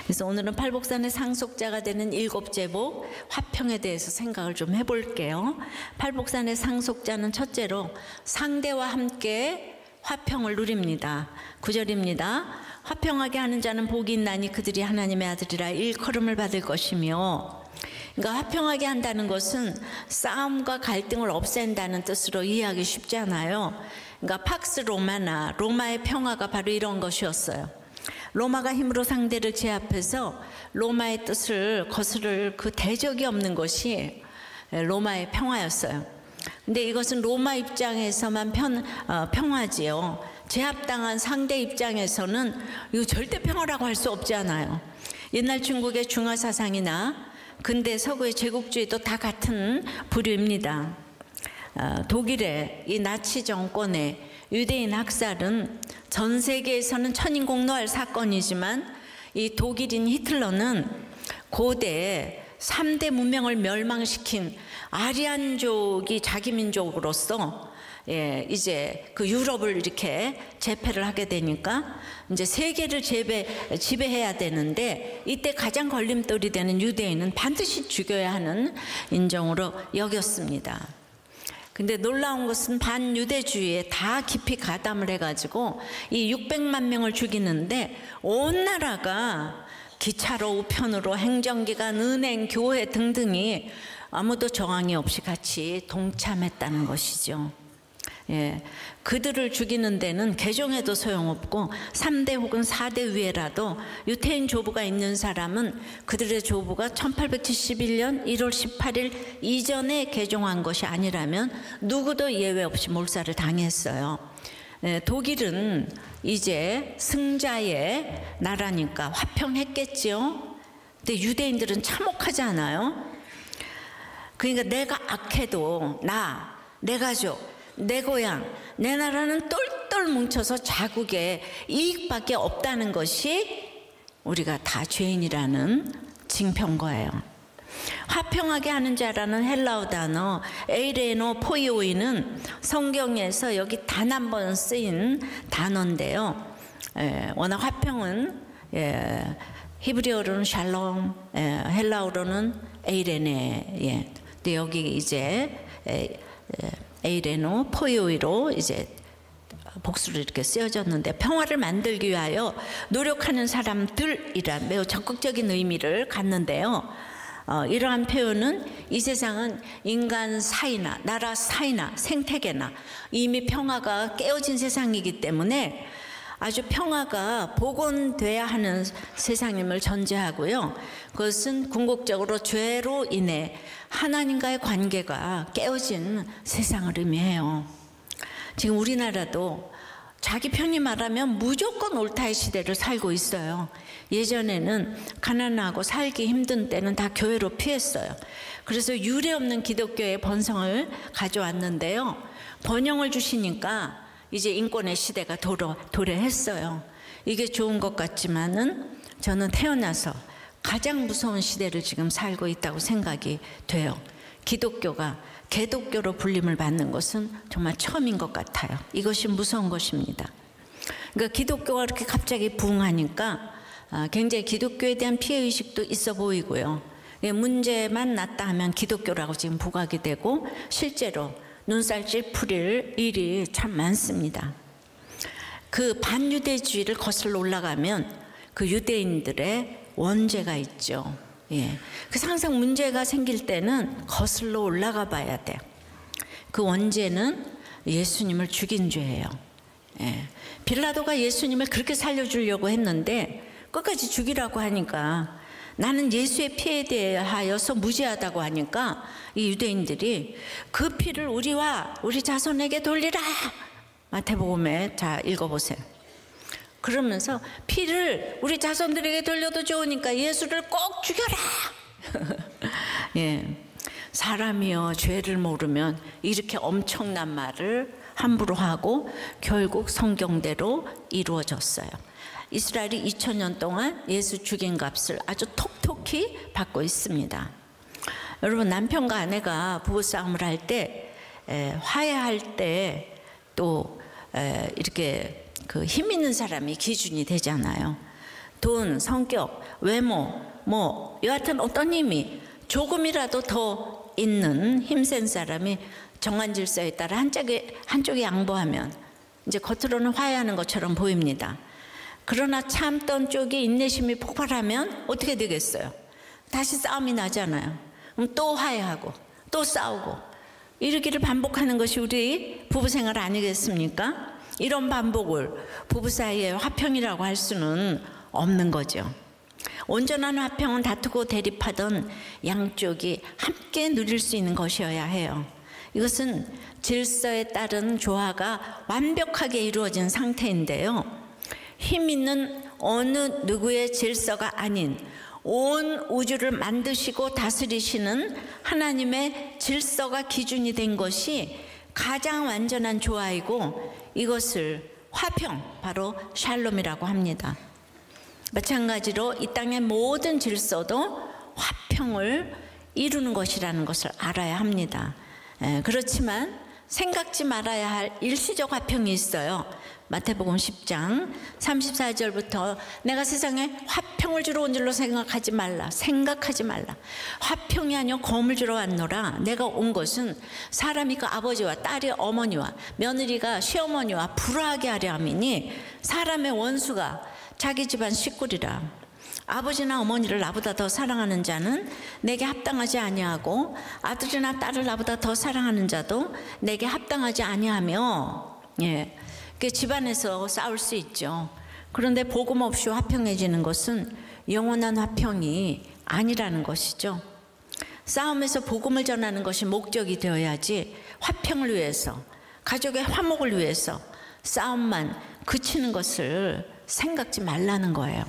그래서 오늘은 팔복산의 상속자가 되는 7제복 화평에 대해서 생각을 좀 해볼게요. 팔복산의 상속자는 첫째로 상대와 함께 화평을 누립니다. 9절입니다. 화평하게 하는 자는 복이 있나니 그들이 하나님의 아들이라 일컬음을 받을 것이며. 그러니까 화평하게 한다는 것은 싸움과 갈등을 없앤다는 뜻으로 이해하기 쉽지 않아요. 그러니까 팍스 로마나 로마의 평화가 바로 이런 것이었어요. 로마가 힘으로 상대를 제압해서 로마의 뜻을 거스를 그 대적이 없는 것이 로마의 평화였어요. 근데 이것은 로마 입장에서만 평화지요. 제압당한 상대 입장에서는 이거 절대 평화라고 할 수 없잖아요. 옛날 중국의 중화사상이나 근대 서구의 제국주의도 다 같은 부류입니다. 독일의 이 나치 정권의 유대인 학살은 전 세계에서는 천인공노할 사건이지만 이 독일인 히틀러는 고대 3대 문명을 멸망시킨 아리안족이 자기 민족으로서 이제 그 유럽을 이렇게 제패를 하게 되니까 이제 세계를 지배해야 되는데 이때 가장 걸림돌이 되는 유대인은 반드시 죽여야 하는 인종으로 여겼습니다. 근데 놀라운 것은 반유대주의에 다 깊이 가담을 해가지고 이 600만 명을 죽이는데 온 나라가 기차로 우편으로 행정기관, 은행, 교회 등등이 아무도 저항이 없이 같이 동참했다는 것이죠. 그들을 죽이는 데는 개종해도 소용없고 3대 혹은 4대 위에라도 유태인 조부가 있는 사람은 그들의 조부가 1871년 1월 18일 이전에 개종한 것이 아니라면 누구도 예외 없이 몰살을 당했어요. 독일은 이제 승자의 나라니까 화평했겠지요. 근데 유대인들은 참혹하지 않아요? 그러니까 내가 악해도 내 가족, 내 고향, 내 나라는 똘똘 뭉쳐서 자국에 이익밖에 없다는 것이 우리가 다 죄인이라는 징표인 거예요. 화평하게 하는 자라는 헬라어 단어 에이레노 포이오이는 성경에서 여기 단 한 번 쓰인 단어인데요. 워낙 화평은 히브리어로는 샬롬, 헬라어로는 에이레네. 근데 여기 이제 에이레노 포이오이로 이제 복수로 이렇게 쓰여졌는데 평화를 만들기 위하여 노력하는 사람들이란 매우 적극적인 의미를 갖는데요. 이러한 표현은 이 세상은 인간 사이나 나라 사이나 생태계나 이미 평화가 깨어진 세상이기 때문에 아주 평화가 복원돼야 하는 세상임을 전제하고요. 그것은 궁극적으로 죄로 인해 하나님과의 관계가 깨어진 세상을 의미해요. 지금 우리나라도 자기 편히 말하면 무조건 옳다의 시대를 살고 있어요. 예전에는 가난하고 살기 힘든 때는 다 교회로 피했어요. 그래서 유례 없는 기독교의 번성을 가져왔는데요. 번영을 주시니까 이제 인권의 시대가 도래했어요. 이게 좋은 것 같지만은 저는 태어나서 가장 무서운 시대를 지금 살고 있다고 생각이 돼요. 기독교가 개독교로 불림을 받는 것은 정말 처음인 것 같아요. 이것이 무서운 것입니다. 그러니까 기독교가 그렇게 갑자기 부흥하니까 굉장히 기독교에 대한 피해의식도 있어 보이고요. 문제만 났다 하면 기독교라고 지금 부각이 되고 실제로 눈살 찌푸릴 일이 참 많습니다. 그 반유대주의를 거슬러 올라가면 그 유대인들의 원죄가 있죠. 그래서 항상 문제가 생길 때는 거슬러 올라가 봐야 돼요. 그 원죄는 예수님을 죽인 죄예요. 빌라도가 예수님을 그렇게 살려주려고 했는데 끝까지 죽이라고 하니까 나는 예수의 피에 대하여서 무죄하다고 하니까 이 유대인들이 그 피를 우리와 우리 자손에게 돌리라. 마태복음에 자 읽어보세요. 그러면서 피를 우리 자손들에게 돌려도 좋으니까 예수를 꼭 죽여라. 사람이여 죄를 모르면 이렇게 엄청난 말을 함부로 하고 결국 성경대로 이루어졌어요. 이스라엘이 2000년 동안 예수 죽인 값을 아주 톡톡히 받고 있습니다. 여러분, 남편과 아내가 부부싸움을 할 때 화해할 때 또 이렇게 그 힘 있는 사람이 기준이 되잖아요. 돈, 성격, 외모, 뭐 여하튼 어떤 힘이 조금이라도 더 있는 힘센 사람이 정한 질서에 따라 한쪽이 양보하면 이제 겉으로는 화해하는 것처럼 보입니다. 그러나 참던 쪽이 인내심이 폭발하면 어떻게 되겠어요? 다시 싸움이 나잖아요. 그럼 또 화해하고 또 싸우고 이러기를 반복하는 것이 우리 부부생활 아니겠습니까? 이런 반복을 부부 사이의 화평이라고 할 수는 없는 거죠. 온전한 화평은 다투고 대립하던 양쪽이 함께 누릴 수 있는 것이어야 해요. 이것은 질서에 따른 조화가 완벽하게 이루어진 상태인데요. 힘 있는 어느 누구의 질서가 아닌 온 우주를 만드시고 다스리시는 하나님의 질서가 기준이 된 것이 가장 완전한 조화이고 이것을 화평, 바로 샬롬이라고 합니다. 마찬가지로 이 땅의 모든 질서도 화평을 이루는 것이라는 것을 알아야 합니다. 그렇지만 생각지 말아야 할 일시적 화평이 있어요. 마태복음 10장 34절부터 내가 세상에 화평을 주러 온 줄로 생각하지 말라. 화평이 아니요 검을 주러 왔노라. 내가 온 것은 사람이 그 아버지와 딸이 어머니와 며느리가 시어머니와 불화하게 하려 함이니 사람의 원수가 자기 집안 식구리라. 아버지나 어머니를 나보다 더 사랑하는 자는 내게 합당하지 아니하고 아들이나 딸을 나보다 더 사랑하는 자도 내게 합당하지 아니하며. 그 집안에서 싸울 수 있죠. 그런데 복음 없이 화평해지는 것은 영원한 화평이 아니라는 것이죠. 싸움에서 복음을 전하는 것이 목적이 되어야지 화평을 위해서, 가족의 화목을 위해서 싸움만 그치는 것을 생각지 말라는 거예요.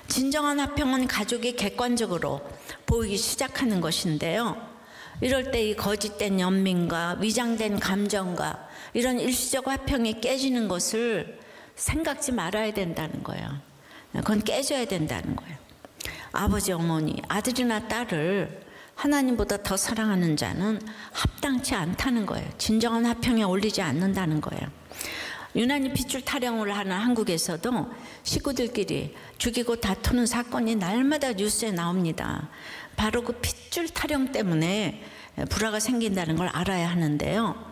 진정한 화평은 가족이 객관적으로 보이기 시작하는 것인데요. 이럴 때 이 거짓된 연민과 위장된 감정과 이런 일시적 화평이 깨지는 것을 생각지 말아야 된다는 거예요. 그건 깨져야 된다는 거예요. 아버지, 어머니, 아들이나 딸을 하나님보다 더 사랑하는 자는 합당치 않다는 거예요. 진정한 화평에 올리지 않는다는 거예요. 유난히 핏줄 타령을 하는 한국에서도 식구들끼리 죽이고 다투는 사건이 날마다 뉴스에 나옵니다. 바로 그 핏줄 타령 때문에 불화가 생긴다는 걸 알아야 하는데요.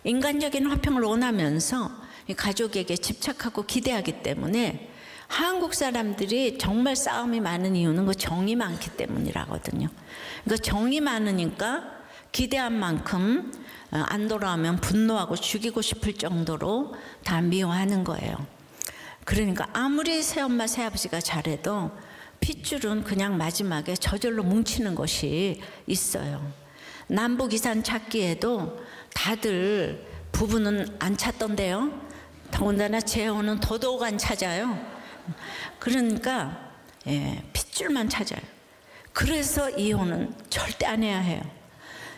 인간적인 화평을 원하면서 가족에게 집착하고 기대하기 때문에 한국 사람들이 정말 싸움이 많은 이유는 그 정이 많기 때문이라거든요. 그러니까 정이 많으니까 기대한 만큼 안 돌아오면 분노하고 죽이고 싶을 정도로 다 미워하는 거예요. 그러니까 아무리 새엄마 새아버지가 잘해도 핏줄은 그냥 마지막에 저절로 뭉치는 것이 있어요. 남북 이산 찾기에도 다들 부부는 안 찾던데요. 더군다나 재혼은 더더욱 안 찾아요. 그러니까 핏줄만 찾아요. 그래서 이혼은 절대 안 해야 해요.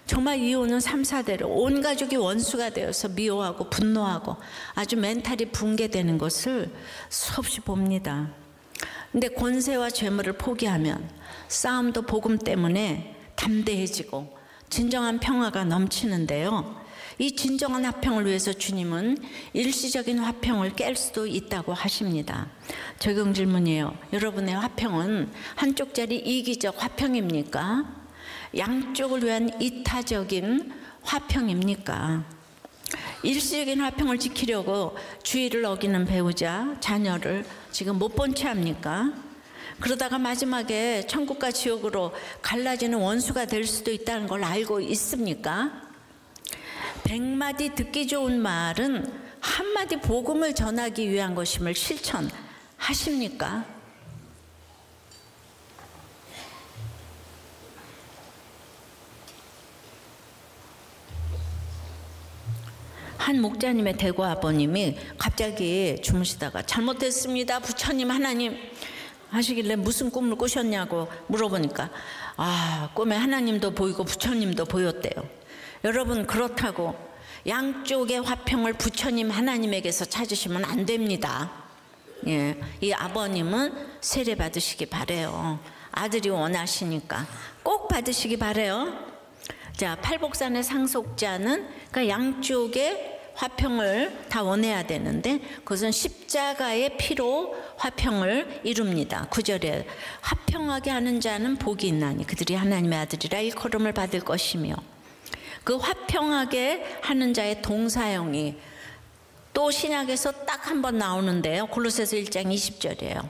정말 이혼은 3, 4대로 온 가족이 원수가 되어서 미워하고 분노하고 아주 멘탈이 붕괴되는 것을 수없이 봅니다. 근데 권세와 재물을 포기하면 싸움도 복음 때문에 담대해지고 진정한 평화가 넘치는데요. 이 진정한 화평을 위해서 주님은 일시적인 화평을 깰 수도 있다고 하십니다. 적용 질문이에요. 여러분의 화평은 한쪽짜리 이기적 화평입니까? 양쪽을 위한 이타적인 화평입니까? 일시적인 화평을 지키려고 주의를 어기는 배우자, 자녀를 지금 못 본 채 합니까? 그러다가 마지막에 천국과 지옥으로 갈라지는 원수가 될 수도 있다는 걸 알고 있습니까? 100마디 듣기 좋은 말은 한마디 복음을 전하기 위한 것임을 실천하십니까? 한 목자님의 대구 아버님이 갑자기 주무시다가 잘못했습니다 부처님 하나님 하시길래 무슨 꿈을 꾸셨냐고 물어보니까 꿈에 하나님도 보이고 부처님도 보였대요. 여러분 그렇다고 양쪽의 화평을 부처님 하나님에게서 찾으시면 안 됩니다. 이 아버님은 세례 받으시기 바래요. 아들이 원하시니까 꼭 받으시기 바래요. 자, 팔복산의 상속자는 그러니까 양쪽의 화평을 다 원해야 되는데 그것은 십자가의 피로 화평을 이룹니다. 9절에 화평하게 하는 자는 복이 있나니 그들이 하나님의 아들이라 일컬음을 받을 것이며, 그 화평하게 하는 자의 동사형이 또 신약에서 딱 한 번 나오는데요. 골로새서 1장 20절이에요.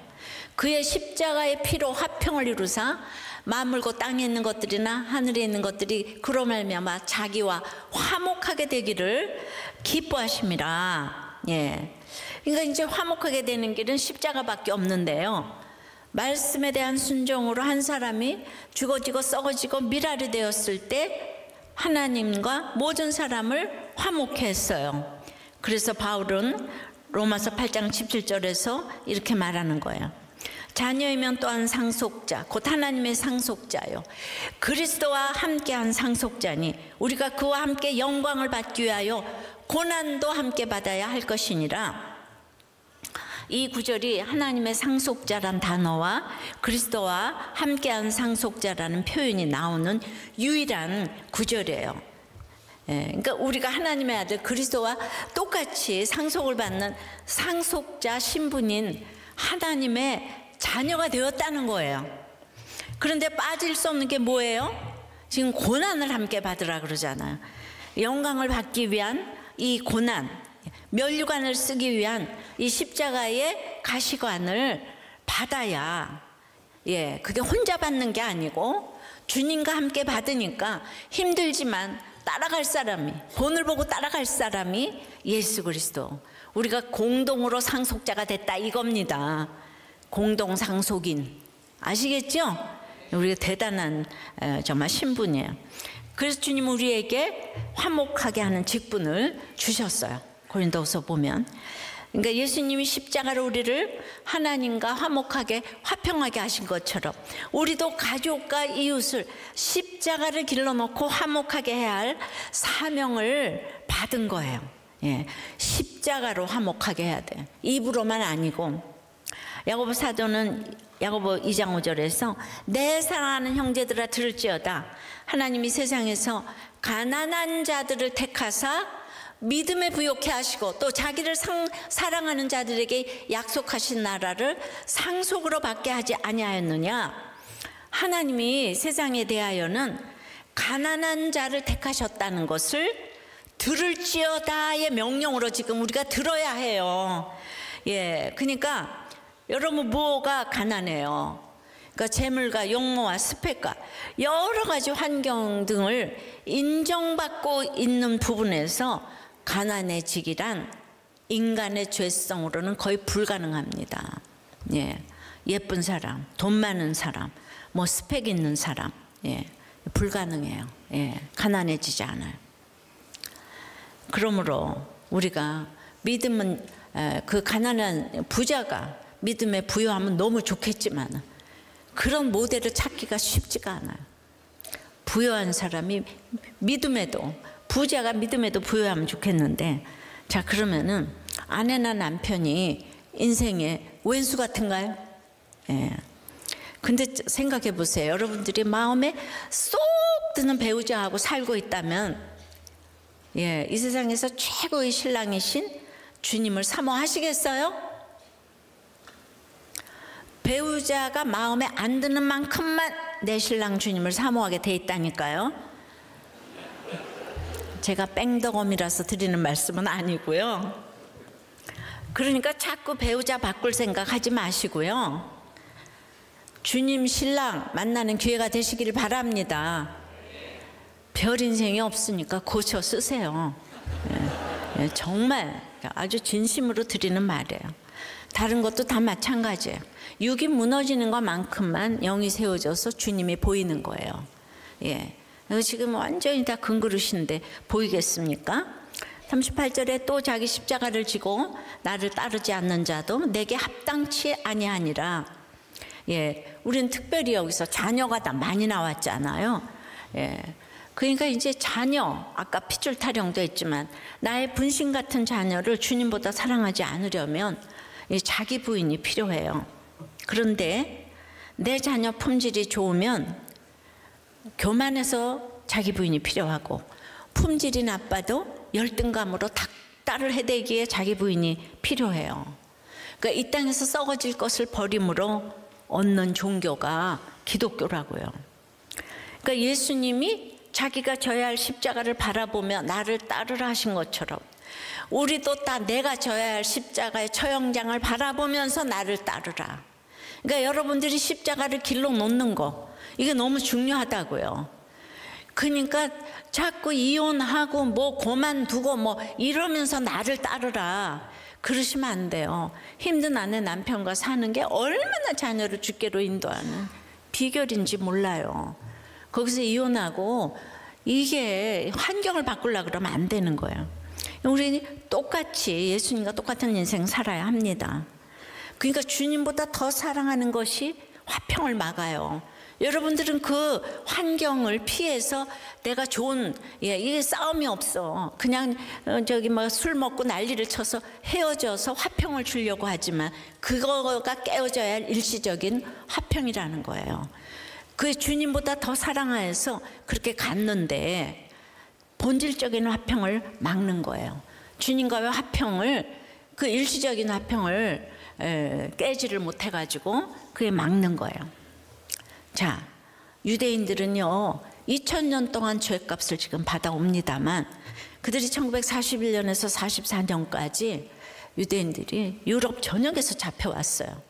그의 십자가의 피로 화평을 이루사 만물고 땅에 있는 것들이나 하늘에 있는 것들이 그로 말미암아 자기와 화목하게 되기를 기뻐하심이라. 예. 그러니까 이제 화목하게 되는 길은 십자가밖에 없는데요. 말씀에 대한 순종으로 한 사람이 죽어지고 썩어지고 미랄이 되었을 때 하나님과 모든 사람을 화목해 했어요. 그래서 바울은 로마서 8장 17절에서 이렇게 말하는 거예요. 자녀이면 또한 상속자, 곧 하나님의 상속자요, 그리스도와 함께한 상속자니 우리가 그와 함께 영광을 받기 위하여 고난도 함께 받아야 할 것이니라. 이 구절이 하나님의 상속자란 단어와 그리스도와 함께한 상속자라는 표현이 나오는 유일한 구절이에요. 예, 그러니까 우리가 하나님의 아들 그리스도와 똑같이 상속을 받는 상속자 신분인 하나님의 자녀가 되었다는 거예요. 그런데 빠질 수 없는 게 뭐예요? 지금 고난을 함께 받으라 그러잖아요. 영광을 받기 위한 이 고난, 면류관을 쓰기 위한 이 십자가의 가시관을 받아야, 예, 그게 혼자 받는 게 아니고 주님과 함께 받으니까 힘들지만 따라갈 사람이, 본을 보고 따라갈 사람이 예수 그리스도. 우리가 공동으로 상속자가 됐다 이겁니다. 공동 상속인. 아시겠죠? 우리가 대단한 정말 신분이에요. 그래서 주님 우리에게 화목하게 하는 직분을 주셨어요. 고린도후서 보면. 그러니까 예수님이 십자가로 우리를 하나님과 화목하게 화평하게 하신 것처럼 우리도 가족과 이웃을 십자가를 길러놓고 화목하게 해야 할 사명을 받은 거예요. 예, 십자가로 화목하게 해야 돼. 입으로만 아니고. 야고보 사도는 야고보 2장 5절에서 내 사랑하는 형제들아 들을지어다 하나님이 세상에서 가난한 자들을 택하사 믿음에 부요케 하시고 또 자기를 사랑하는 자들에게 약속하신 나라를 상속으로 받게 하지 아니하였느냐. 하나님이 세상에 대하여는 가난한 자를 택하셨다는 것을 들을지어다의 명령으로 지금 우리가 들어야 해요. 예, 그러니까 여러분 뭐가 가난해요? 그러니까 재물과 용모와 스펙과 여러 가지 환경 등을 인정받고 있는 부분에서 가난해지기란 인간의 죄성으로는 거의 불가능합니다. 예, 예쁜 사람, 돈 많은 사람, 뭐 스펙 있는 사람, 예, 불가능해요. 예, 가난해지지 않아요. 그러므로 우리가 믿음은 그 가난한 부자가 믿음에 부여하면 너무 좋겠지만 그런 모델을 찾기가 쉽지가 않아요. 부여한 사람이 믿음에도, 부자가 믿음에도 부여하면 좋겠는데, 자 그러면은 아내나 남편이 인생의 왼수 같은가요? 예. 근데 생각해 보세요. 여러분들이 마음에 쏙 드는 배우자하고 살고 있다면, 예, 이 세상에서 최고의 신랑이신 주님을 사모하시겠어요? 배우자가 마음에 안 드는 만큼만 내 신랑 주님을 사모하게 돼 있다니까요. 제가 뺑덕엄이라서 드리는 말씀은 아니고요. 그러니까 자꾸 배우자 바꿀 생각하지 마시고요. 주님 신랑 만나는 기회가 되시길 바랍니다. 별 인생이 없으니까 고쳐 쓰세요. 예, 정말 아주 진심으로 드리는 말이에요. 다른 것도 다 마찬가지예요. 육이 무너지는 것만큼만 영이 세워져서 주님이 보이는 거예요. 예, 지금 완전히 다 금그릇인데 보이겠습니까? 38절에 또 자기 십자가를 지고 나를 따르지 않는 자도 내게 합당치 아니하니라. 예, 우리는 특별히 여기서 자녀가 다 많이 나왔잖아요. 예, 그러니까 이제 자녀, 아까 핏줄 타령도 했지만 나의 분신 같은 자녀를 주님보다 사랑하지 않으려면 자기 부인이 필요해요. 그런데 내 자녀 품질이 좋으면 교만해서 자기 부인이 필요하고, 품질이 나빠도 열등감으로 다 딸을 해대기에 자기 부인이 필요해요. 그러니까 이 땅에서 썩어질 것을 버림으로 얻는 종교가 기독교라고요. 그러니까 예수님이 자기가 져야 할 십자가를 바라보며 나를 따르라 하신 것처럼 우리도 다 내가 져야 할 십자가의 처형장을 바라보면서 나를 따르라. 그러니까 여러분들이 십자가를 길러 놓는 거, 이게 너무 중요하다고요. 그러니까 자꾸 이혼하고 뭐 그만두고 뭐 이러면서 나를 따르라 그러시면 안 돼요. 힘든 아내 남편과 사는 게 얼마나 자녀를 주께로 인도하는 비결인지 몰라요. 거기서 이혼하고 이게 환경을 바꾸려고 그러면 안 되는 거예요. 우리 똑같이 예수님과 똑같은 인생 살아야 합니다. 그러니까 주님보다 더 사랑하는 것이 화평을 막아요. 여러분들은 그 환경을 피해서 내가 좋은, 이게 싸움이 없어. 그냥 저기 뭐 술 먹고 난리를 쳐서 헤어져서 화평을 주려고 하지만 그거가 깨어져야 할 일시적인 화평이라는 거예요. 그 주님보다 더 사랑해서 그렇게 갔는데 본질적인 화평을 막는 거예요. 주님과의 화평을, 그 일시적인 화평을 깨지를 못해가지고 그게 막는 거예요. 자, 유대인들은요 2000년 동안 죄값을 지금 받아옵니다만 그들이 1941년에서 44년까지 유대인들이 유럽 전역에서 잡혀왔어요.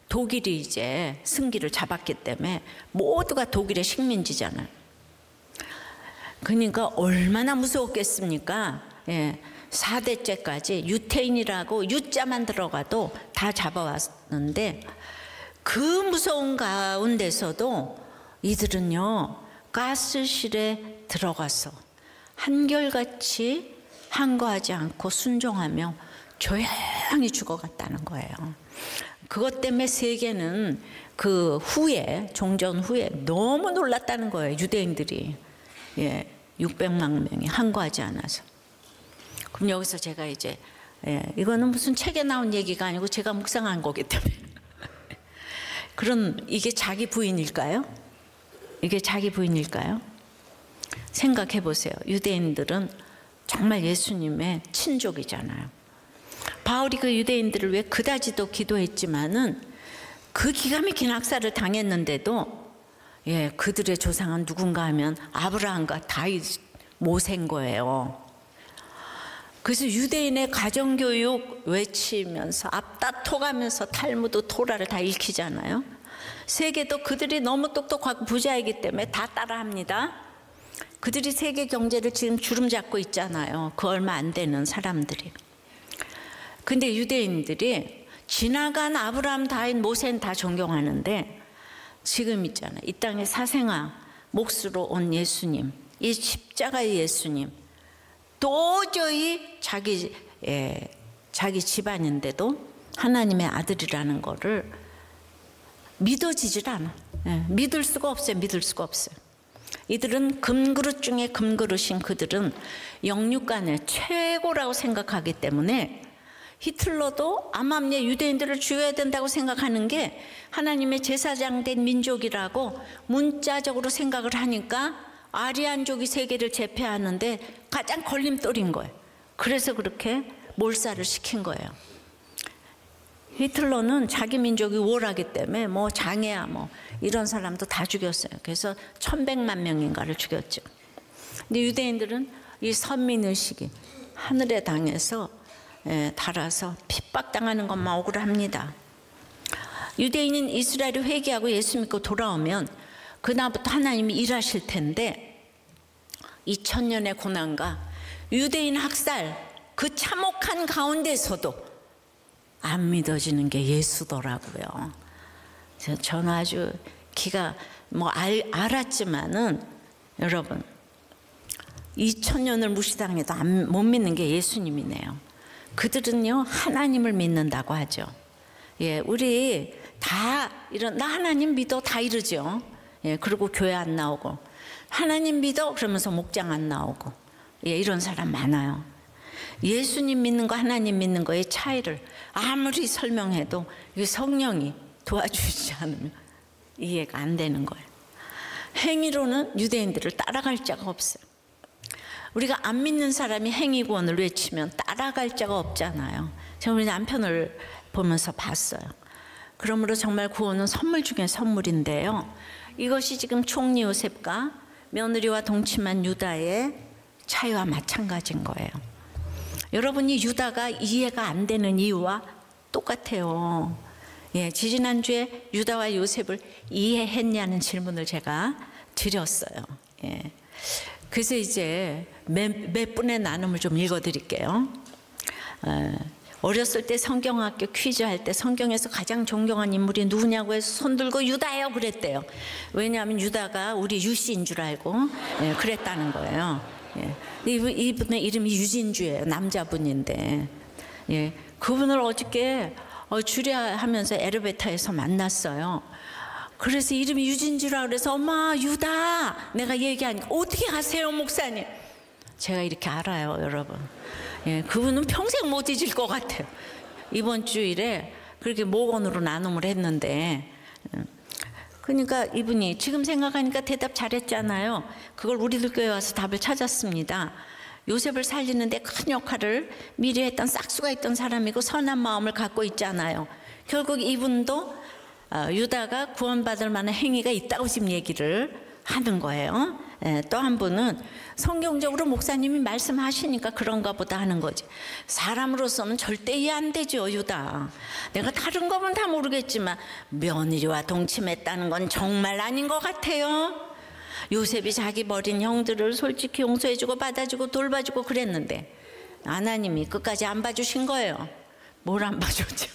독일이 이제 승기를 잡았기 때문에 모두가 독일의 식민지잖아요. 그러니까 얼마나 무서웠겠습니까? 4대째까지 유태인이라고 유자만 들어가도 다 잡아왔는데 그 무서운 가운데서도 이들은요 가스실에 들어가서 한결같이 항거하지 않고 순종하며 조용히 죽어갔다는 거예요. 그것 때문에 세계는 그 후에, 종전 후에 너무 놀랐다는 거예요. 유대인들이 600만 명이 항거하지 않아서. 그럼 여기서 제가 이제 이거는 무슨 책에 나온 얘기가 아니고 제가 묵상한 거기 때문에 그럼 이게 자기 부인일까요? 이게 자기 부인일까요? 생각해 보세요. 유대인들은 정말 예수님의 친족이잖아요. 바울이 그 유대인들을 위해 그다지도 기도했지만은 그 기가 막힌 학살을 당했는데도 그들의 조상은 누군가 하면 아브라함과 다윗 모세인 거예요. 그래서 유대인의 가정교육 외치면서 앞다퉈가면서 탈무드 토라를 다 읽히잖아요. 세계도 그들이 너무 똑똑하고 부자이기 때문에 다 따라합니다. 그들이 세계 경제를 지금 주름 잡고 있잖아요. 그 얼마 안 되는 사람들이. 근데 유대인들이 지나간 아브라함, 다윗, 모세는 다 존경하는데 지금 있잖아요. 이 땅에 사생아 몫으로 온 예수님, 이 십자가의 예수님, 도저히 자기 집안인데도 하나님의 아들이라는 거를 믿어지질 않아. 믿을 수가 없어요. 믿을 수가 없어요. 이들은 금그릇 중에 금그릇인 그들은 영육간의 최고라고 생각하기 때문에 히틀러도 암암리에 유대인들을 죽여야 된다고 생각하는 게 하나님의 제사장 된 민족이라고 문자적으로 생각을 하니까 아리안족이 세계를 제패하는데 가장 걸림돌인 거예요. 그래서 그렇게 몰살을 시킨 거예요. 히틀러는 자기 민족이 우월하기 때문에 뭐 장애야 뭐 이런 사람도 다 죽였어요. 그래서 1100만 명인가를 죽였죠. 근데 유대인들은 이 선민의식이 하늘에 당해서 달아서 핍박당하는 것만 억울합니다. 유대인인 이스라엘이 회개하고 예수 믿고 돌아오면 그다음부터 하나님이 일하실 텐데 2000년의 고난과 유대인 학살 그 참혹한 가운데서도 안 믿어지는 게 예수더라고요. 저는 아주 기가 알았지만은 여러분 2000년을 무시당해도 못 믿는 게 예수님이네요. 그들은요 하나님을 믿는다고 하죠. 우리 다 나 하나님 믿어 다 이러죠. 그리고 교회 안 나오고 하나님 믿어 그러면서 목장 안 나오고 이런 사람 많아요. 예수님 믿는 거 하나님 믿는 거의 차이를 아무리 설명해도 성령이 도와주지 않으면 이해가 안 되는 거예요. 행위로는 유대인들을 따라갈 자가 없어요. 우리가 안 믿는 사람이 행위구원을 외치면 알아갈 자가 없잖아요. 제가 우리 남편을 보면서 봤어요. 그러므로 정말 구원은 선물 중에 선물인데요. 이것이 지금 총리 요셉과 며느리와 동침한 유다의 차이와 마찬가지인 거예요. 여러분이 유다가 이해가 안 되는 이유와 똑같아요. 예, 지지난주에 유다와 요셉을 이해했냐는 질문을 제가 드렸어요. 예. 그래서 이제 몇 분의 나눔을 좀 읽어드릴게요. 어렸을 때 성경학교 퀴즈 할 때 성경에서 가장 존경한 인물이 누구냐고 해서 손 들고 유다요 그랬대요. 왜냐하면 유다가 우리 유씨인 줄 알고 그랬다는 거예요. 이분의 이름이 유진주예요. 남자분인데 그분을 어저께 주례하면서 엘리베이터에서 만났어요. 그래서 이름이 유진주라 그래서 엄마 유다 내가 얘기하니까 어떻게 아세요 목사님? 제가 이렇게 알아요 여러분. 그분은 평생 못 잊을 것 같아요. 이번 주일에 그렇게 목원으로 나눔을 했는데 그러니까 이분이 지금 생각하니까 대답 잘했잖아요. 그걸 우리들 교회 와서 답을 찾았습니다. 요셉을 살리는데 큰 역할을 미리 했던 싹수가 있던 사람이고 선한 마음을 갖고 있잖아요. 결국 이분도 유다가 구원받을 만한 행위가 있다고 지금 얘기를 하는 거예요. 또 한 분은 성경적으로 목사님이 말씀하시니까 그런가 보다 하는 거지. 사람으로서는 절대 이해 안 되죠 유다. 내가 다른 거면 다 모르겠지만 며느리와 동침했다는 건 정말 아닌 것 같아요. 요셉이 자기 버린 형들을 솔직히 용서해주고 받아주고 돌봐주고 그랬는데 하나님이 끝까지 안 봐주신 거예요. 뭘 안 봐줬죠?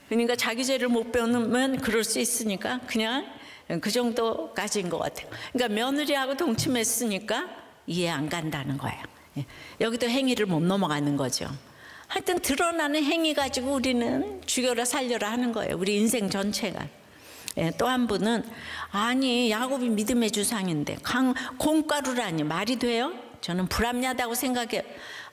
그러니까 자기 죄를 못 배우면 그럴 수 있으니까 그냥 그 정도까지인 것 같아요. 그러니까 며느리하고 동침했으니까 이해 안 간다는 거예요. 여기도 행위를 못 넘어가는 거죠. 하여튼 드러나는 행위 가지고 우리는 죽여라 살려라 하는 거예요. 우리 인생 전체가. 또 한 분은 아니 야곱이 믿음의 주상인데 콩가루라니 말이 돼요? 저는 불합리하다고 생각해요.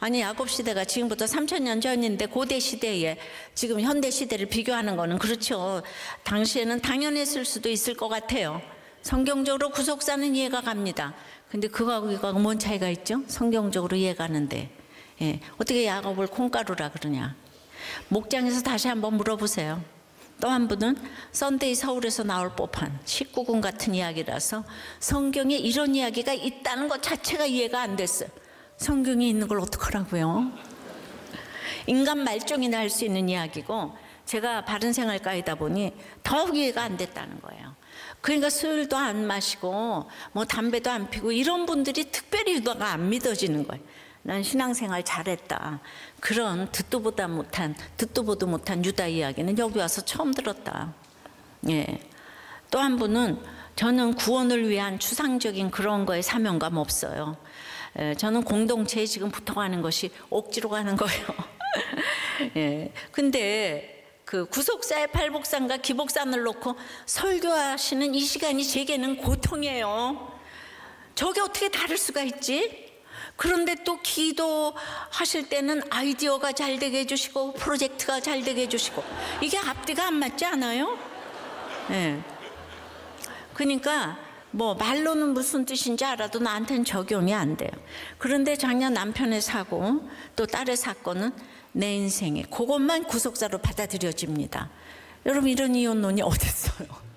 아니 야곱 시대가 지금부터 3000년 전인데 고대 시대에 지금 현대 시대를 비교하는 거는 그렇죠. 당시에는 당연했을 수도 있을 것 같아요. 성경적으로 구속사는 이해가 갑니다. 근데 그거하고 이거하고 뭔 차이가 있죠? 성경적으로 이해가는데 어떻게 야곱을 콩가루라 그러냐. 목장에서 다시 한번 물어보세요. 또 한 분은 썬데이 서울에서 나올 법한 19금 같은 이야기라서 성경에 이런 이야기가 있다는 것 자체가 이해가 안 됐어요. 성경에 있는 걸 어떡하라고요? 인간 말종이나 할 수 있는 이야기고 제가 바른생활가이다 보니 더욱 이해가 안 됐다는 거예요. 그러니까 술도 안 마시고 뭐 담배도 안 피고 이런 분들이 특별히 유다가 안 믿어지는 거예요. 난 신앙생활 잘했다. 그런 듣도 보도 못한 유다 이야기는 여기 와서 처음 들었다. 또 한 분은 저는 구원을 위한 추상적인 그런 거에 사명감 없어요. 저는 공동체에 지금 붙어가는 것이 억지로 가는 거예요. 근데 그 구속사의 팔복산과 기복산을 놓고 설교하시는 이 시간이 제게는 고통이에요. 저게 어떻게 다를 수가 있지? 그런데 또 기도하실 때는 아이디어가 잘 되게 해주시고 프로젝트가 잘 되게 해주시고 이게 앞뒤가 안 맞지 않아요? 그러니까 뭐 말로는 무슨 뜻인지 알아도 나한테는 적용이 안 돼요. 그런데 작년 남편의 사고 또 딸의 사건은 내 인생에 그것만 구속사로 받아들여집니다. 여러분 이런 이혼론이 어딨어요?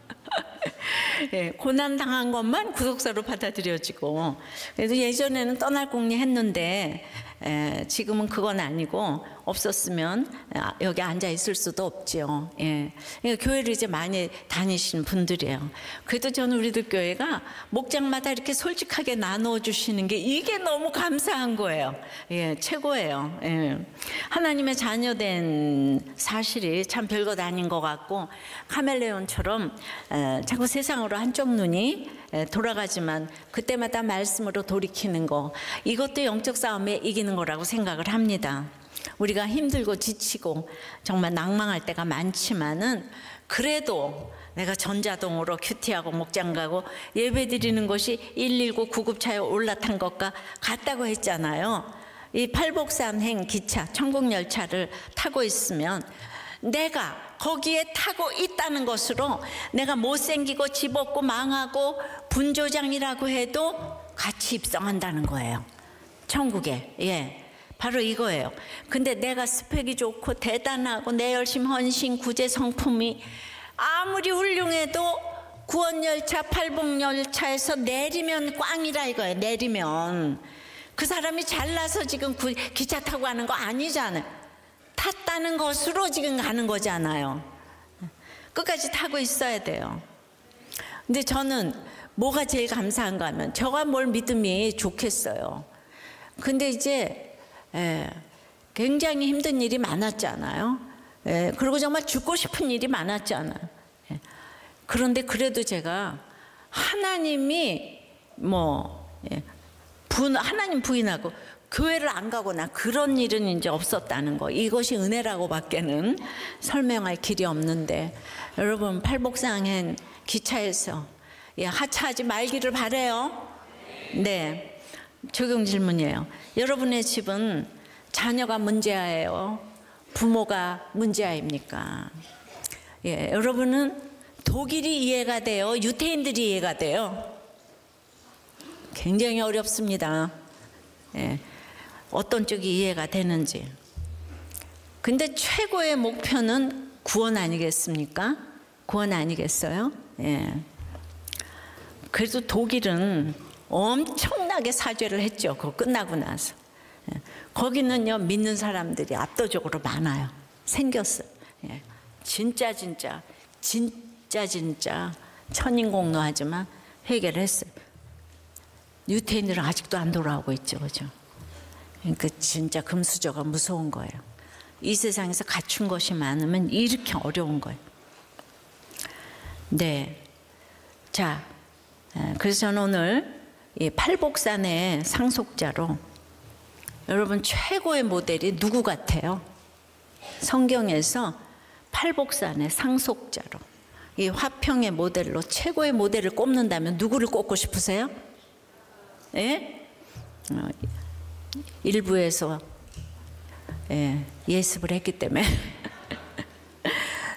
고난당한 것만 구속사로 받아들여지고 그래도 예전에는 떠날 공리 했는데 지금은 그건 아니고 없었으면 여기 앉아 있을 수도 없죠. 그러니까 교회를 이제 많이 다니시는 분들이에요. 그래도 저는 우리들 교회가 목장마다 이렇게 솔직하게 나누어 주시는 게 이게 너무 감사한 거예요. 최고예요. 하나님의 자녀된 사실이 참 별것 아닌 것 같고 카멜레온처럼 자꾸 세상으로 한쪽 눈이 돌아가지만 그때마다 말씀으로 돌이키는 거 이것도 영적 싸움에 이기는 거라고 생각을 합니다. 우리가 힘들고 지치고 정말 낭망할 때가 많지만은 그래도 내가 전자동으로 큐티하고 목장 가고 예배 드리는 것이 119 구급차에 올라탄 것과 같다고 했잖아요. 이 팔복산행 기차 천국열차를 타고 있으면 내가 거기에 타고 있다는 것으로 내가 못생기고 집 없고 망하고 분조장이라고 해도 같이 입성한다는 거예요. 천국에. 예, 바로 이거예요. 근데 내가 스펙이 좋고 대단하고 내 열심, 헌신, 구제, 성품이 아무리 훌륭해도 구원열차, 팔복열차에서 내리면 꽝이라 이거예요. 내리면 그 사람이 잘나서 지금 기차 타고 가는 거 아니잖아요. 탔다는 것으로 지금 가는 거잖아요. 끝까지 타고 있어야 돼요. 근데 저는 뭐가 제일 감사한가 하면 저가 뭘 믿음이 좋겠어요. 근데 이제 굉장히 힘든 일이 많았잖아요. 그리고 정말 죽고 싶은 일이 많았잖아요. 그런데 그래도 제가 하나님이 하나님 부인하고 교회를 안 가거나 그런 일은 이제 없었다는 거, 이것이 은혜라고 밖에는 설명할 길이 없는데, 여러분 팔복상행 기차에서 하차하지 말기를 바래요. 네, 적용 질문이에요. 여러분의 집은 자녀가 문제아예요? 부모가 문제아입니까? 예, 여러분은 독일이 이해가 돼요? 유태인들이 이해가 돼요? 굉장히 어렵습니다. 예, 어떤 쪽이 이해가 되는지. 근데 최고의 목표는 구원 아니겠습니까? 구원 아니겠어요? 예. 그래도 독일은 엄청나게 사죄를 했죠. 그거 끝나고 나서. 예. 거기는요, 믿는 사람들이 압도적으로 많아요. 생겼어요. 예. 진짜 천인공노하지만 해결을 했어요. 유태인들은 아직도 안 돌아오고 있죠. 그죠? 그러니까 진짜 금수저가 무서운 거예요. 이 세상에서 갖춘 것이 많으면 이렇게 어려운 거예요. 네. 자, 그래서 저는 오늘 이 팔복산의 상속자로 여러분 최고의 모델이 누구 같아요? 성경에서 팔복산의 상속자로 이 화평의 모델로 최고의 모델을 꼽는다면 누구를 꼽고 싶으세요? 예? 일부에서 예습을 했기 때문에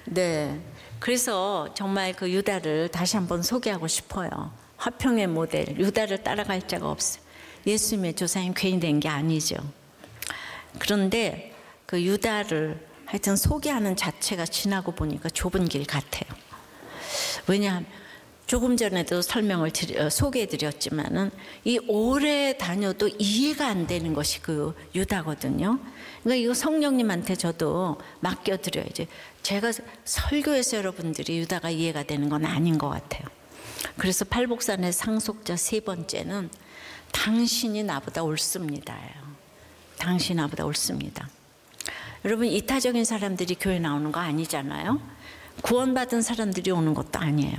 네, 그래서 정말 그 유다를 다시 한번 소개하고 싶어요. 화평의 모델, 유다를 따라갈 자가 없어요. 예수님의 조상이 괜히 된 게 아니죠. 그런데 그 유다를 하여튼 소개하는 자체가 지나고 보니까 좁은 길 같아요. 왜냐하면 조금 전에도 소개해드렸지만은 이 오래 다녀도 이해가 안 되는 것이 그 유다거든요. 그러니까 이거 성령님한테 저도 맡겨드려야지. 제가 설교해서 여러분들이 유다가 이해가 되는 건 아닌 것 같아요. 그래서 팔복산의 상속자 세 번째는 당신이 나보다 옳습니다예요. 당신이 나보다 옳습니다. 여러분 이타적인 사람들이 교회 나오는 거 아니잖아요. 구원받은 사람들이 오는 것도 아니에요.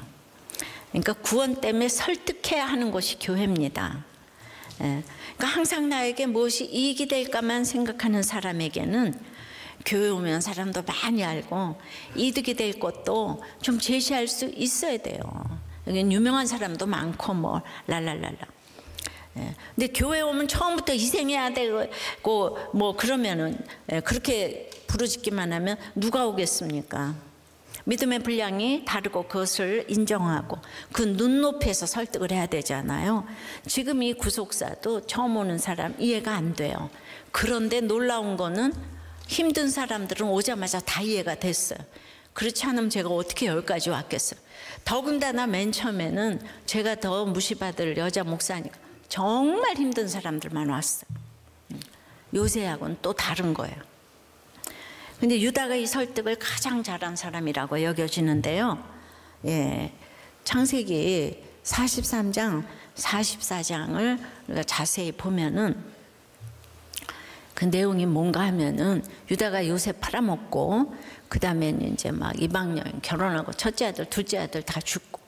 그러니까 구원 때문에 설득해야 하는 것이 교회입니다. 그러니까 항상 나에게 무엇이 이익이 될까만 생각하는 사람에게는 교회 오면 사람도 많이 알고 이득이 될 것도 좀 제시할 수 있어야 돼요. 여기 유명한 사람도 많고 뭐 랄랄랄라. 근데 교회 오면 처음부터 희생해야 되고 뭐 그러면은 그렇게 부르짖기만 하면 누가 오겠습니까? 믿음의 분량이 다르고 그것을 인정하고 그 눈높이에서 설득을 해야 되잖아요. 지금 이 구속사도 처음 오는 사람 이해가 안 돼요. 그런데 놀라운 거는 힘든 사람들은 오자마자 다 이해가 됐어요. 그렇지 않으면 제가 어떻게 여기까지 왔겠어요. 더군다나 맨 처음에는 제가 더 무시받을 여자 목사니까 정말 힘든 사람들만 왔어요. 요새하고는 또 다른 거예요. 근데 유다가 이 설득을 가장 잘한 사람이라고 여겨지는데요. 예, 창세기 43장, 44장을 우리가 자세히 보면은 그 내용이 뭔가 하면은 유다가 요셉 팔아먹고 그 다음에는 이제 막 이방 여인 결혼하고 첫째 아들, 둘째 아들 다 죽고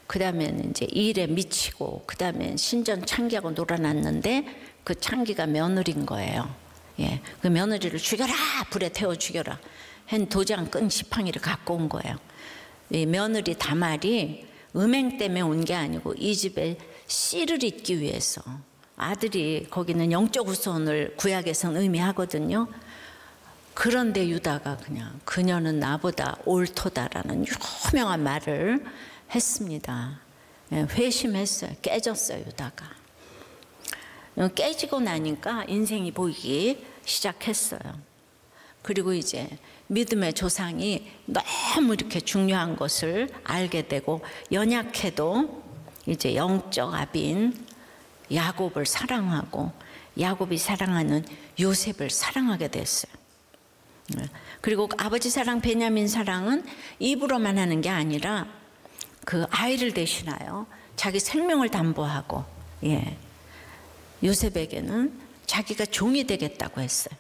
그 다음에는 이제 일에 미치고 그 다음에 신전 창기하고 놀아났는데 그 창기가 며느리인 거예요. 예, 그 며느리를 죽여라, 불에 태워 죽여라 한 도장 끈 지팡이를 갖고 온 거예요. 이 며느리 다말이 음행 때문에 온 게 아니고 이 집에 씨를 잇기 위해서. 아들이 거기는 영적 후손을 구약에서는 의미하거든요. 그런데 유다가 그냥 그녀는 나보다 옳도다라는 유명한 말을 했습니다. 예, 회심했어요. 깨졌어요, 유다가. 깨지고 나니까 인생이 보이기 시작했어요. 그리고 이제 믿음의 조상이 너무 이렇게 중요한 것을 알게 되고, 연약해도 이제 영적 아비인 야곱을 사랑하고 야곱이 사랑하는 요셉을 사랑하게 됐어요. 그리고 아버지 사랑, 베냐민 사랑은 입으로만 하는 게 아니라 그 아이를 대신하여 자기 생명을 담보하고, 요셉에게는 자기가 종이 되겠다고 했어요.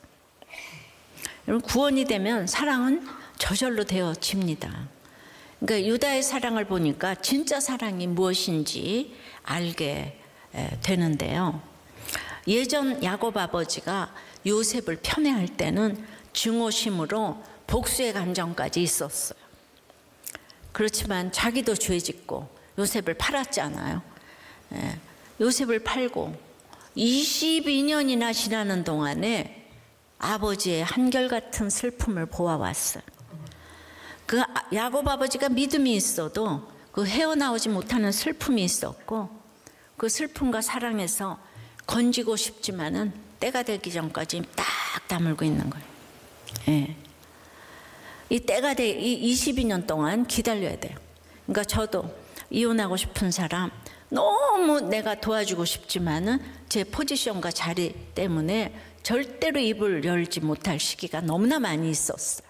여러분, 구원이 되면 사랑은 저절로 되어집니다. 그러니까 유다의 사랑을 보니까 진짜 사랑이 무엇인지 알게 되는데요. 예전 야곱 아버지가 요셉을 편애할 때는 증오심으로 복수의 감정까지 있었어요. 그렇지만 자기도 죄짓고 요셉을 팔았잖아요. 요셉을 팔고 22년이나 지나는 동안에 아버지의 한결같은 슬픔을 보아왔어요. 그 야곱 아버지가 믿음이 있어도 그 헤어나오지 못하는 슬픔이 있었고, 그 슬픔과 사랑에서 건지고 싶지만은 때가 되기 전까지 딱 다물고 있는 거예요. 이 때가 이 22년 동안 기다려야 돼요. 그러니까 저도 이혼하고 싶은 사람, 너무 내가 도와주고 싶지만은 제 포지션과 자리 때문에 절대로 입을 열지 못할 시기가 너무나 많이 있었어요.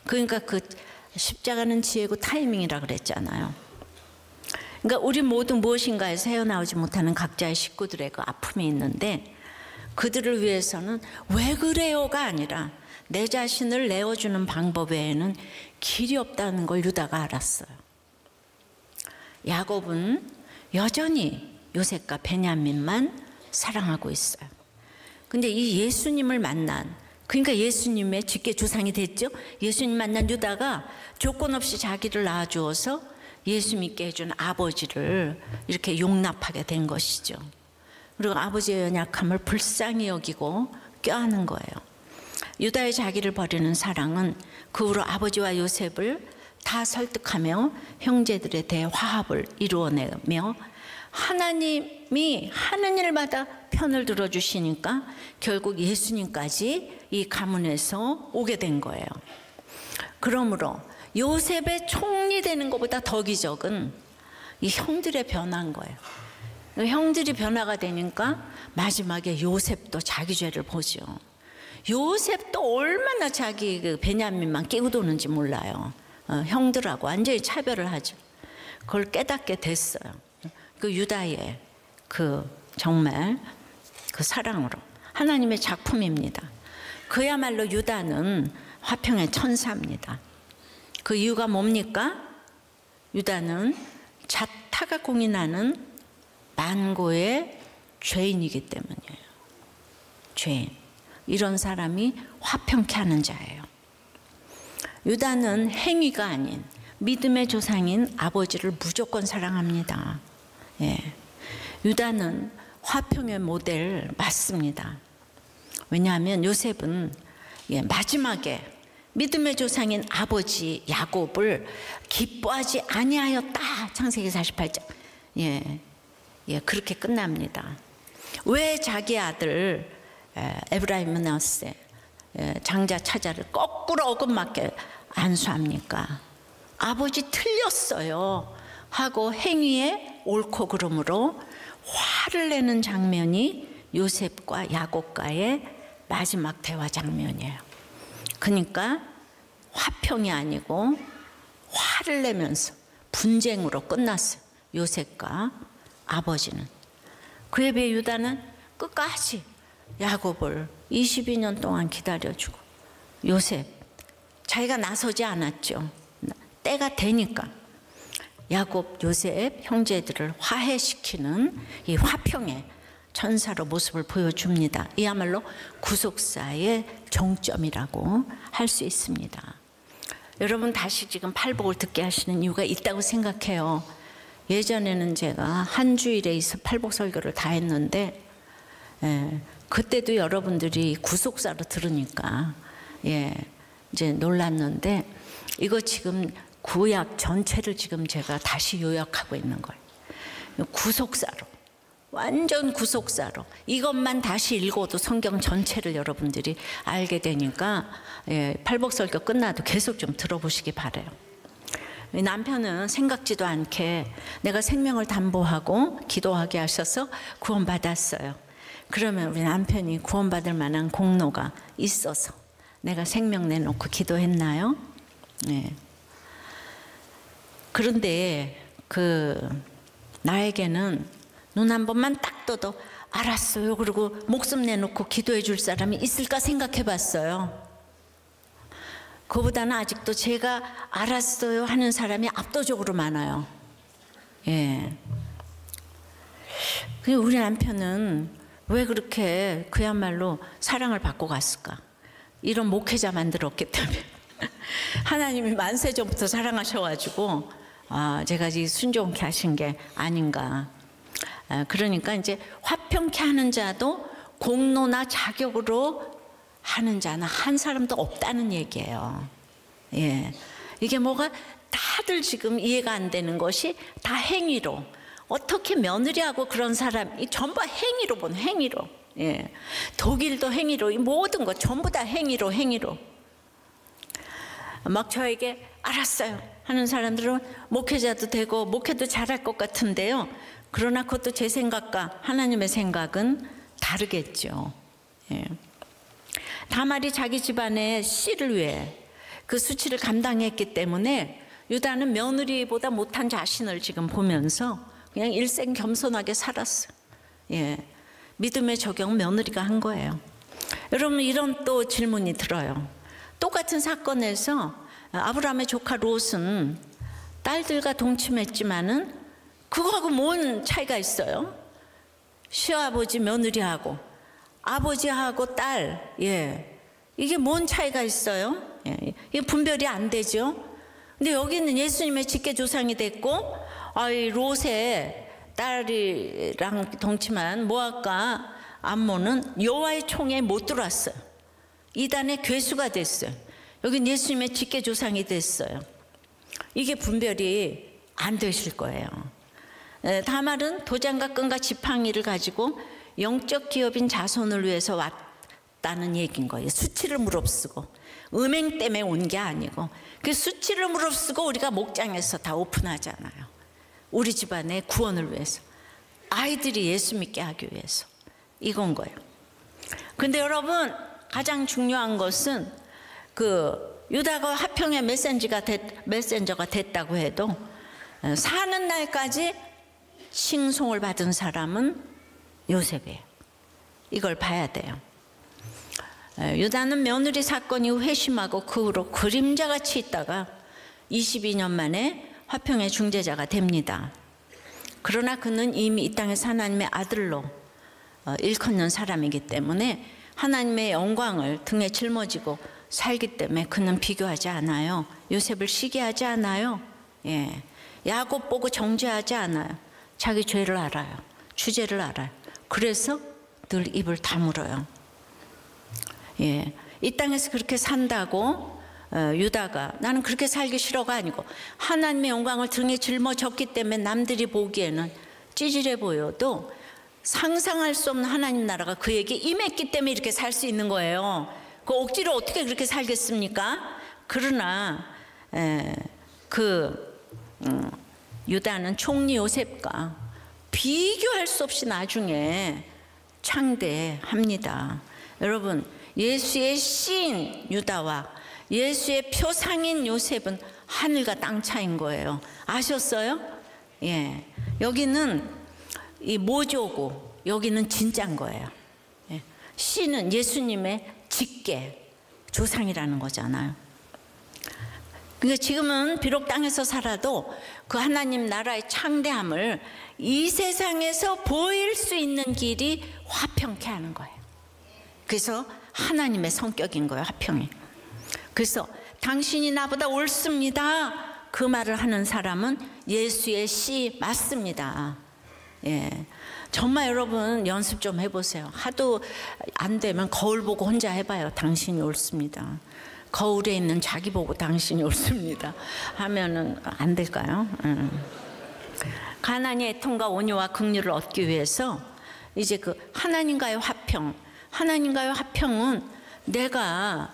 그러니까 그 십자가는 지혜고 타이밍이라 그랬잖아요. 그러니까 우리 모두 무엇인가에서 헤어나오지 못하는 각자의 식구들의 그 아픔이 있는데, 그들을 위해서는 왜 그래요가 아니라 내 자신을 내어주는 방법 외에는 길이 없다는 걸 유다가 알았어요. 야곱은 여전히 요셉과 베냐민만 사랑하고 있어요. 근데 이 예수님을 만난, 그러니까 예수님의 직계 조상이 됐죠. 예수님 만난 유다가 조건 없이 자기를 낳아주어서 예수 믿게 해준 아버지를 이렇게 용납하게 된 것이죠. 그리고 아버지의 연약함을 불쌍히 여기고 껴안은 거예요. 유다의 자기를 버리는 사랑은 그 후로 아버지와 요셉을 다 설득하며 형제들에 대해 화합을 이루어내며, 하나님이 하는 일마다 편을 들어주시니까 결국 예수님까지 이 가문에서 오게 된 거예요. 그러므로 요셉의 총리 되는 것보다 더 기적은 이 형들의 변화인 거예요. 형들이 변화가 되니까 마지막에 요셉도 자기 죄를 보죠. 요셉도 얼마나 자기 그 베냐민만 끼고 도는지 몰라요. 형들하고 완전히 차별을 하죠. 그걸 깨닫게 됐어요. 그 유다의 그 정말 그 사랑으로, 하나님의 작품입니다. 그야말로 유다는 화평의 천사입니다. 그 이유가 뭡니까? 유다는 자타가 공인하는 만고의 죄인이기 때문이에요. 죄인. 이런 사람이 화평케 하는 자예요. 유다는 행위가 아닌 믿음의 조상인 아버지를 무조건 사랑합니다. 유다는 화평의 모델 맞습니다. 왜냐하면 요셉은 마지막에 믿음의 조상인 아버지 야곱을 기뻐하지 아니하였다. 창세기 48장. 그렇게 끝납니다. 왜 자기 아들 에브라임 므낫세 장자 차자를 거꾸로 어긋맞게 안수합니까? 아버지 틀렸어요 하고 행위에 옳고 그름으로 화를 내는 장면이 요셉과 야곱과의 마지막 대화 장면이에요. 그러니까 화평이 아니고 화를 내면서 분쟁으로 끝났어요. 요셉과 아버지는. 그에 비해 유다는 끝까지 야곱을 22년 동안 기다려주고, 요셉 자기가 나서지 않았죠. 때가 되니까 야곱, 요셉 형제들을 화해시키는 이 화평의 천사로 모습을 보여줍니다. 이야말로 구속사의 정점이라고 할 수 있습니다. 여러분 다시 지금 팔복을 듣게 하시는 이유가 있다고 생각해요. 예전에는 제가 한 주일에 있어 팔복 설교를 다 했는데, 그때도 여러분들이 구속사로 들으니까 이제 놀랐는데, 이거 지금 구약 전체를 지금 제가 다시 요약하고 있는 거예요. 구속사로 완전 구속사로. 이것만 다시 읽어도 성경 전체를 여러분들이 알게 되니까 팔복설교 끝나도 계속 좀 들어보시기 바라요. 남편은 생각지도 않게 내가 생명을 담보하고 기도하게 하셔서 구원받았어요. 그러면 우리 남편이 구원받을 만한 공로가 있어서 내가 생명 내놓고 기도했나요? 네. 그런데 나에게는 눈 한 번만 딱 떠도 알았어요 그리고 목숨 내놓고 기도해 줄 사람이 있을까 생각해 봤어요. 그보다는 아직도 제가 알았어요 하는 사람이 압도적으로 많아요. 예. 우리 남편은 왜 그렇게 그야말로 사랑을 받고 갔을까? 이런 목회자 만들었기 때문에 하나님이 만세 전부터 사랑하셔가지고 제가 이 순종케 하신 게 아닌가. 그러니까 이제 화평케 하는 자도 공로나 자격으로 하는 자는 한 사람도 없다는 얘기예요. 예. 이게 뭐가 다들 지금 이해가 안 되는 것이 다 행위로. 어떻게 며느리하고 그런 사람이 전부 행위로 본 행위로. 예. 독일도 행위로. 이 모든 것 전부 다 행위로. 막 저에게 알았어요 하는 사람들은 목회자도 되고 목회도 잘할 것 같은데요. 그러나 그것도 제 생각과 하나님의 생각은 다르겠죠. 예. 다말이 자기 집안의 씨를 위해 그 수치를 감당했기 때문에 유다는 며느리보다 못한 자신을 지금 보면서 그냥 일생 겸손하게 살았어요. 예. 믿음의 적용 며느리가 한 거예요. 여러분 이런 또 질문이 들어요. 똑같은 사건에서 아브라함의 조카 롯은 딸들과 동침했지만은 그거하고 뭔 차이가 있어요? 시아버지 며느리하고 아버지하고 딸, 예, 이게 뭔 차이가 있어요? 예, 이게 분별이 안 되죠. 근데 여기는 예수님의 직계조상이 됐고, 이 롯의 딸이랑 동침한 모압과 암몬은 여호와의 총에 못 들어왔어요. 이단의 괴수가 됐어요. 여긴 예수님의 직계조상이 됐어요. 이게 분별이 안 되실 거예요. 다말은 도장과 끈과 지팡이를 가지고 영적 기업인 자손을 위해서 왔다는 얘기인 거예요. 수치를 무릅쓰고 음행 때문에 온 게 아니고 그 수치를 무릅쓰고 우리가 목장에서 다 오픈하잖아요. 우리 집안의 구원을 위해서, 아이들이 예수 믿게 하기 위해서, 이건 거예요. 근데 여러분 가장 중요한 것은 유다가 화평의 메신저가 됐다고 해도 사는 날까지 칭송을 받은 사람은 요셉이에요. 이걸 봐야 돼요. 유다는 며느리 사건 이후 회심하고 그 후로 그림자같이 있다가 22년 만에 화평의 중재자가 됩니다. 그러나 그는 이미 이 땅에서 하나님의 아들로 일컫는 사람이기 때문에 하나님의 영광을 등에 짊어지고 살기 때문에 그는 비교하지 않아요. 요셉을 시기하지 않아요. 예. 야곱 보고 정죄하지 않아요. 자기 죄를 알아요. 주제를 알아요. 그래서 늘 입을 다물어요. 예. 이 땅에서 그렇게 산다고 유다가 나는 그렇게 살기 싫어가 아니고 하나님의 영광을 등에 짊어졌기 때문에 남들이 보기에는 찌질해 보여도 상상할 수 없는 하나님 나라가 그에게 임했기 때문에 이렇게 살 수 있는 거예요. 그 억지로 어떻게 그렇게 살겠습니까? 그러나 유다는 총리 요셉과 비교할 수 없이 나중에 창대합니다. 여러분 예수의 씨인 유다와 예수의 표상인 요셉은 하늘과 땅 차이인 거예요. 아셨어요? 예. 여기는 이 모조고 여기는 진짜인 거예요. 예. 씨는 예수님의 직계 조상이라는 거잖아요. 그러니까 지금은 비록 땅에서 살아도 그 하나님 나라의 창대함을 이 세상에서 보일 수 있는 길이 화평케 하는 거예요. 그래서 하나님의 성격인 거예요, 화평이. 그래서 당신이 나보다 옳습니다. 그 말을 하는 사람은 예수의 씨 맞습니다. 예. 정말 여러분 연습 좀 해보세요. 하도 안 되면 거울 보고 혼자 해봐요. 당신이 옳습니다. 거울에 있는 자기 보고 당신이 옳습니다 하면은 안 될까요? 가난의 애통과 온유와 긍휼을 얻기 위해서 이제 그 하나님과의 화평, 하나님과의 화평은 내가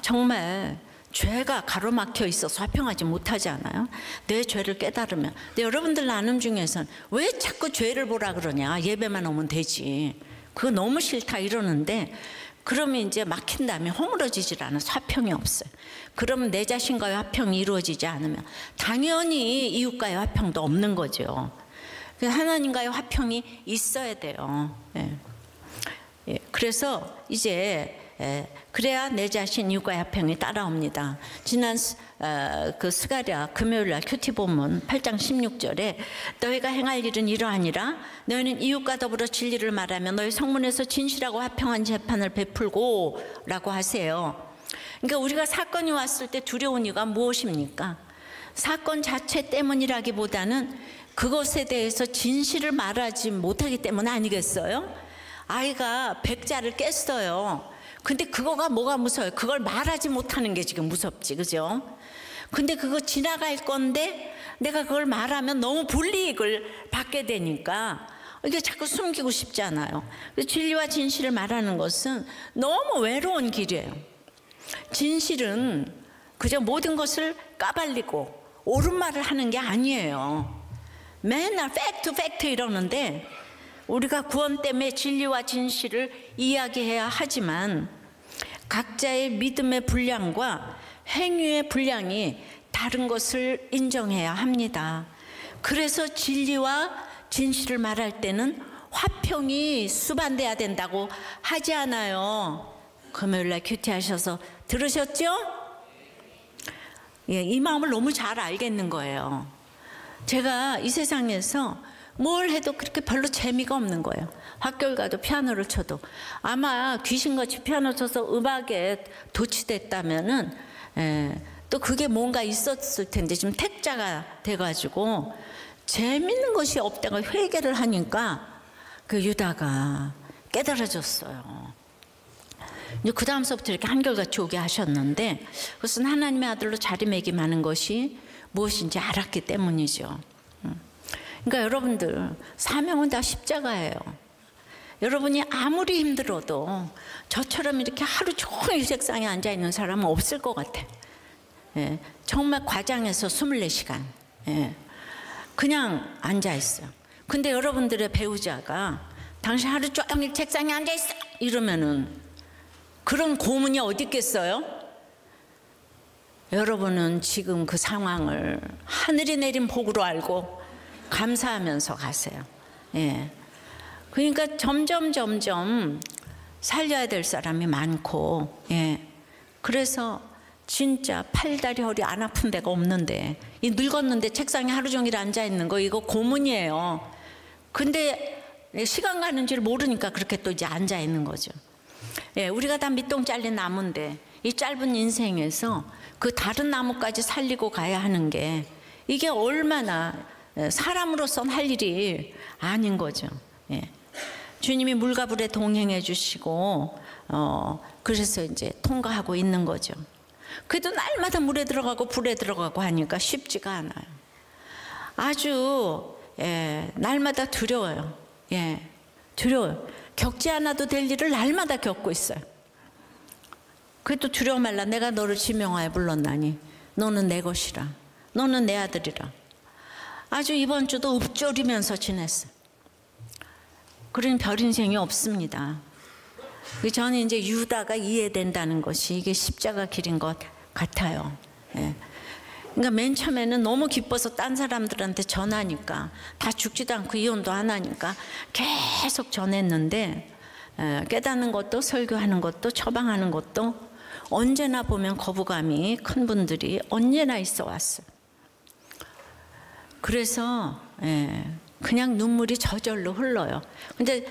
정말 죄가 가로막혀 있어서 화평하지 못하지 않아요? 내 죄를 깨달으면. 근데 여러분들 나눔 중에서는 왜 자꾸 죄를 보라 그러냐? 예배만 오면 되지. 그거 너무 싫다 이러는데, 그러면 이제 막힌 다음에 허물어지질 않아서 화평이 없어요. 그러면 내 자신과의 화평이 이루어지지 않으면 당연히 이웃과의 화평도 없는 거죠. 하나님과의 화평이 있어야 돼요. 그래서 이제 그래야 내 자신 이웃과의 화평이 따라옵니다. 지난 그 스가랴 금요일날 큐티 본문 8장 16절에 너희가 행할 일은 이러하니라 너희는 이웃과 더불어 진리를 말하며 너희 성문에서 진실하고 화평한 재판을 베풀고 라고 하세요. 그러니까 우리가 사건이 왔을 때 두려운 이유가 무엇입니까? 사건 자체 때문이라기보다는 그것에 대해서 진실을 말하지 못하기 때문 아니겠어요? 아이가 백자를 깼어요. 근데 그거가 뭐가 무서워요? 그걸 말하지 못하는 게 지금 무섭지, 그죠? 근데 그거 지나갈 건데 내가 그걸 말하면 너무 불이익을 받게 되니까 이게 자꾸 숨기고 싶잖아요. 진리와 진실을 말하는 것은 너무 외로운 길이에요. 진실은 그저 모든 것을 까발리고 옳은 말을 하는 게 아니에요. 맨날 팩트 팩트 이러는데 우리가 구원 때문에 진리와 진실을 이야기해야 하지만 각자의 믿음의 분량과 행위의 분량이 다른 것을 인정해야 합니다. 그래서 진리와 진실을 말할 때는 화평이 수반돼야 된다고 하지 않아요. 금요일날 큐티 하셔서 들으셨죠? 이 마음을 너무 잘 알겠는 거예요. 제가 이 세상에서 뭘 해도 그렇게 별로 재미가 없는 거예요. 학교를 가도 피아노를 쳐도 아마 귀신같이 피아노 쳐서 음악에 도취됐다면은 또 그게 뭔가 있었을 텐데 지금 택자가 돼가지고 재밌는 것이 없다고 회개를 하니까 그 유다가 깨달아졌어요. 이제 그 다음서부터 이렇게 한결같이 오게 하셨는데 그것은 하나님의 아들로 자리매김하는 것이 무엇인지 알았기 때문이죠. 그러니까 여러분들 사명은 다 십자가예요. 여러분이 아무리 힘들어도 저처럼 이렇게 하루 종일 책상에 앉아있는 사람은 없을 것 같아요. 정말 과장해서 24시간 그냥 앉아있어요. 근데 여러분들의 배우자가 당신 하루 종일 책상에 앉아있어 이러면은 그런 고문이 어디 있겠어요? 여러분은 지금 그 상황을 하늘이 내린 복으로 알고 감사하면서 가세요. 그러니까 점점 살려야 될 사람이 많고, 그래서 진짜 팔다리 허리 안 아픈 데가 없는데 이 늙었는데 책상에 하루 종일 앉아 있는 거 이거 고문이에요. 근데 시간 가는 줄 모르니까 그렇게 또 이제 앉아 있는 거죠. 우리가 다 밑동 잘린 나무인데 이 짧은 인생에서 그 다른 나무까지 살리고 가야 하는 게 이게 얼마나 사람으로선 할 일이 아닌 거죠. 주님이 물과 불에 동행해 주시고 그래서 이제 통과하고 있는 거죠. 그래도 날마다 물에 들어가고 불에 들어가고 하니까 쉽지가 않아요. 아주 날마다 두려워요. 두려워요. 겪지 않아도 될 일을 날마다 겪고 있어요. 그래도 두려워 말라. 내가 너를 지명하여 불렀나니 너는 내 것이라. 너는 내 아들이라. 아주 이번 주도 읊조리면서 지냈어요. 그런 별 인생이 없습니다. 저는 이제 유다가 이해된다는 것이 이게 십자가 길인 것 같아요. 그러니까 맨 처음에는 너무 기뻐서 딴 사람들한테 전하니까 다 죽지도 않고 이혼도 안 하니까 계속 전했는데 깨닫는 것도 설교하는 것도 처방하는 것도 언제나 보면 거부감이 큰 분들이 언제나 있어 왔어요. 그래서 그냥 눈물이 저절로 흘러요. 근데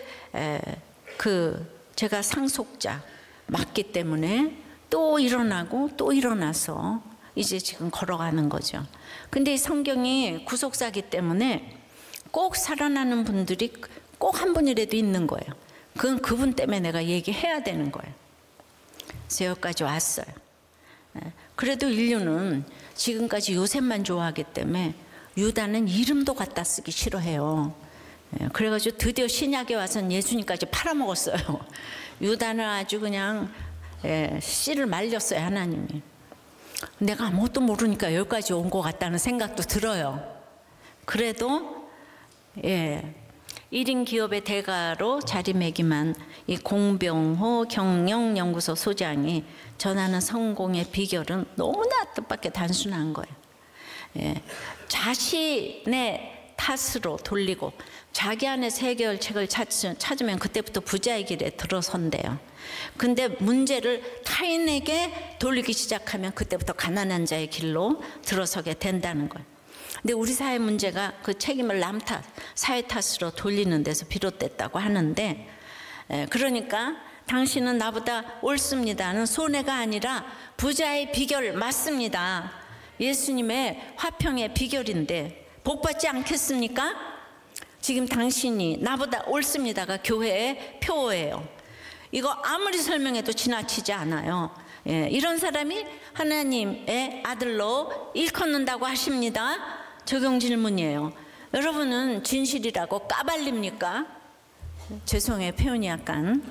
제가 상속자 맞기 때문에 또 일어나고 또 일어나서 이제 지금 걸어가는 거죠. 근데 이 성경이 구속사기 때문에 꼭 살아나는 분들이 꼭 한 분이라도 있는 거예요. 그건 그분 때문에 내가 얘기해야 되는 거예요. 그래서 여기까지 왔어요. 그래도 인류는 지금까지 요셉만 좋아하기 때문에 유다는 이름도 갖다 쓰기 싫어해요. 그래가지고 드디어 신약에 와서는 예수님까지 팔아먹었어요. 유다는 아주 그냥 씨를 말렸어요, 하나님이. 내가 아무것도 모르니까 여기까지 온 것 같다는 생각도 들어요. 그래도 1인 기업의 대가로 자리매김한 이 공병호 경영연구소 소장이 전하는 성공의 비결은 너무나 뜻밖의 단순한 거예요. 자신의 탓으로 돌리고 자기 안에서 해결책을 찾으면 그때부터 부자의 길에 들어선대요. 근데 문제를 타인에게 돌리기 시작하면 그때부터 가난한 자의 길로 들어서게 된다는 거예요. 근데 우리 사회 문제가 그 책임을 남 탓, 사회 탓으로 돌리는 데서 비롯됐다고 하는데, 그러니까 당신은 나보다 옳습니다는 손해가 아니라 부자의 비결 맞습니다. 예수님의 화평의 비결인데 복받지 않겠습니까? 지금 당신이 나보다 옳습니다가 교회의 표어예요. 이거 아무리 설명해도 지나치지 않아요. 이런 사람이 하나님의 아들로 일컫는다고 하십니다. 적용 질문이에요. 여러분은 진실이라고 까발립니까? 죄송해요, 표현이 약간.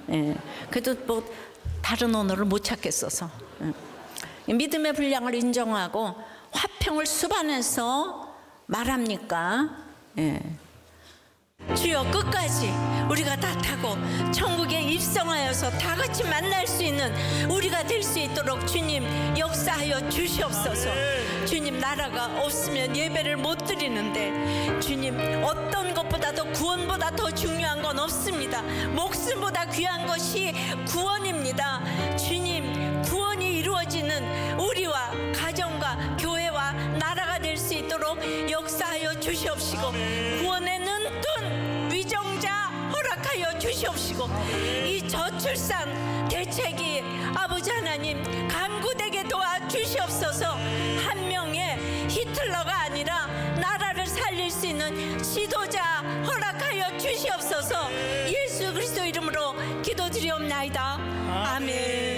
그래도 뭐 다른 언어를 못 찾겠어서. 믿음의 분량을 인정하고 화평을 수반해서 말합니까? 주여, 끝까지 우리가 다 타고 천국에 입성하여서 다 같이 만날 수 있는 우리가 될 수 있도록 주님 역사하여 주시옵소서. 주님, 나라가 없으면 예배를 못 드리는데 주님, 어떤 것보다도 구원보다 더 중요한 건 없습니다. 목숨보다 귀한 것이 구원입니다. 주님, 구원이 이루어지는 우리와 가정과 교회와 나라가 될 수 있도록 역사하여 주시옵시고, 구원의 눈뜬 위정자 허락하여 주시옵시고, 이 저출산 대책이 아버지 하나님 간구되게 도와주시옵소서. 한 명의 히틀러가 아니라 나라를 살릴 수 있는 지도자 허락하여 주시옵소서. 예수 그리스도 이름으로 기도드리옵나이다. 아멘.